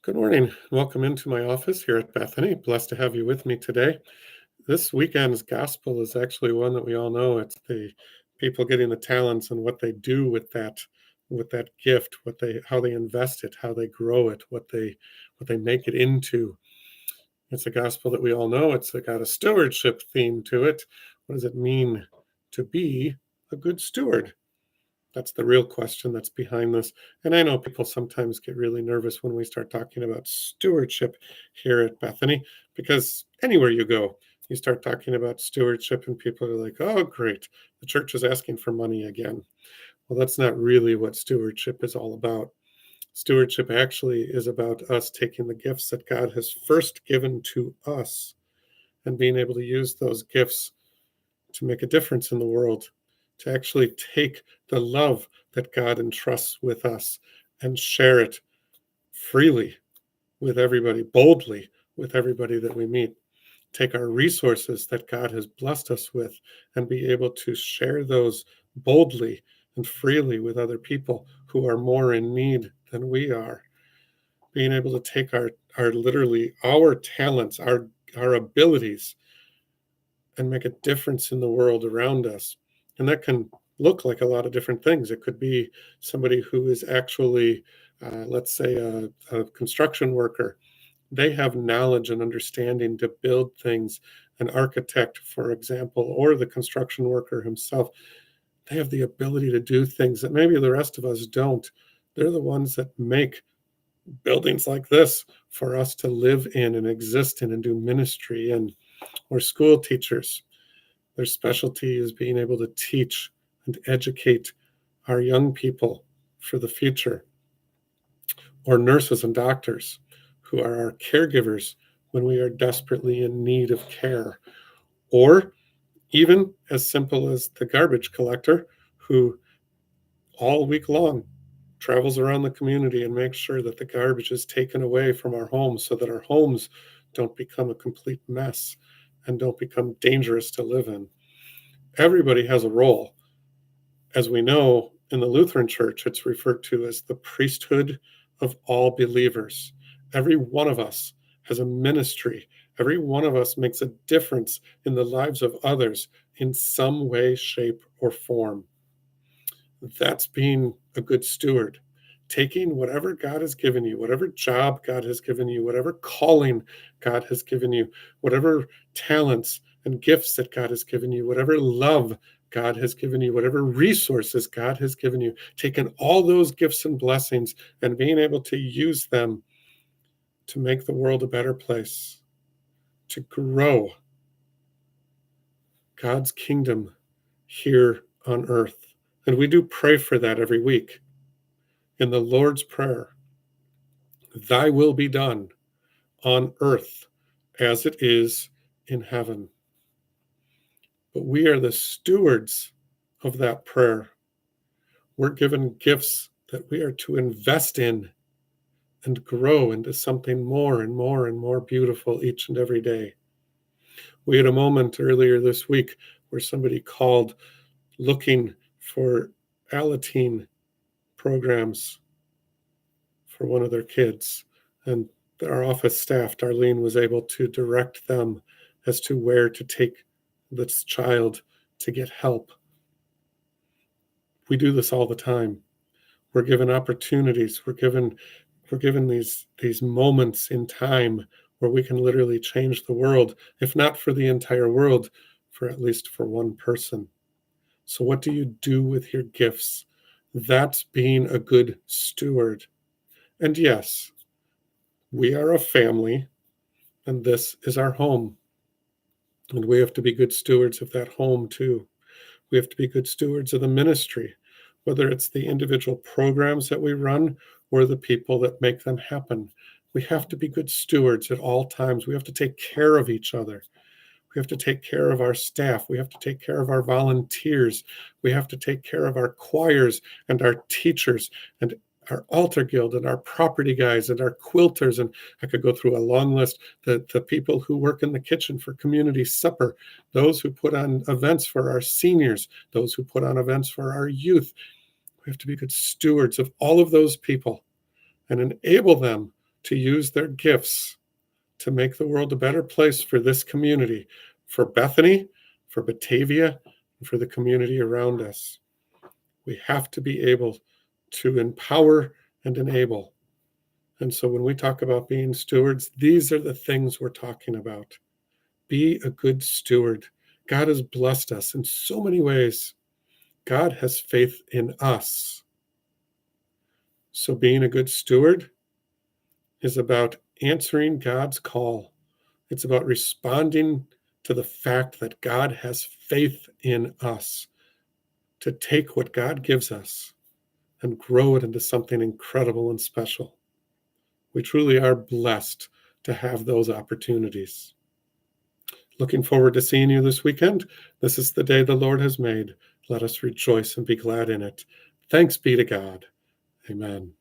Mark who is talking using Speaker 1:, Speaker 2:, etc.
Speaker 1: Good morning. Welcome into my office here at Bethany. Blessed to have you with me today. This weekend's gospel is actually one that we all know. It's the people getting the talents and what they do with that gift, how they invest it, how they grow it, what they make it into. It's a gospel that we all know. It's got a stewardship theme to it. What does it mean to be a good steward? That's the real question that's behind this. And I know people sometimes get really nervous when we start talking about stewardship here at Bethany, because anywhere you go, you start talking about stewardship and people are like, oh, great, the church is asking for money again. Well, that's not really what stewardship is all about. Stewardship actually is about us taking the gifts that God has first given to us and being able to use those gifts to make a difference in the world, to actually take the love that God entrusts with us and share it freely with everybody, boldly with everybody that we meet. Take our resources that God has blessed us with and be able to share those boldly and freely with other people who are more in need than we are. Being able to take our literally our talents, our abilities, and make a difference in the world around us. And that can look like a lot of different things. It could be somebody who is actually, let's say, a construction worker. They have knowledge and understanding to build things. An architect, for example, or the construction worker himself, they have the ability to do things that maybe the rest of us don't. They're the ones that make buildings like this for us to live in and exist in and do ministry in. Or school teachers. Their specialty is being able to teach and educate our young people for the future. Or nurses and doctors who are our caregivers when we are desperately in need of care. Or even as simple as the garbage collector who all week long travels around the community and makes sure that the garbage is taken away from our homes so that our homes don't become a complete mess and don't become dangerous to live in. Everybody has a role. As we know, in the Lutheran Church, it's referred to as the priesthood of all believers. Every one of us has a ministry. Every one of us makes a difference in the lives of others in some way, shape, or form. That's being a good steward. Taking whatever God has given you, whatever job God has given you, whatever calling God has given you, whatever talents and gifts that God has given you, whatever love God has given you, whatever resources God has given you, taking all those gifts and blessings and being able to use them to make the world a better place, to grow God's kingdom here on earth. And we do pray for that every week. In the Lord's Prayer, thy will be done on earth as it is in heaven. But we are the stewards of that prayer. We're given gifts that we are to invest in and grow into something more and more and more beautiful each and every day. We had a moment earlier this week where somebody called looking for Alateen programs for one of their kids. And our office staff, Darlene, was able to direct them as to where to take this child to get help. We do this all the time. We're given opportunities. We're given these moments in time where we can literally change the world, if not for the entire world, for at least for one person. So what do you do with your gifts? That's being a good steward. And yes, we are a family, and this is our home. And we have to be good stewards of that home too. We have to be good stewards of the ministry, whether it's the individual programs that we run or the people that make them happen. We have to be good stewards at all times. We have to take care of each other. We have to take care of our staff. We have to take care of our volunteers. We have to take care of our choirs and our teachers and our altar guild and our property guys and our quilters. And I could go through a long list. The people who work in the kitchen for community supper, those who put on events for our seniors, those who put on events for our youth. We have to be good stewards of all of those people and enable them to use their gifts to make the world a better place for this community, for Bethany, for Batavia, and for the community around us. We have to be able to empower and enable. And so when we talk about being stewards, these are the things we're talking about. Be a good steward. God has blessed us in so many ways. God has faith in us. So being a good steward is about answering God's call. It's about responding to the fact that God has faith in us to take what God gives us and grow it into something incredible and special. We truly are blessed to have those opportunities. Looking forward to seeing you this weekend. This is the day the Lord has made. Let us rejoice and be glad in it. Thanks be to God. Amen.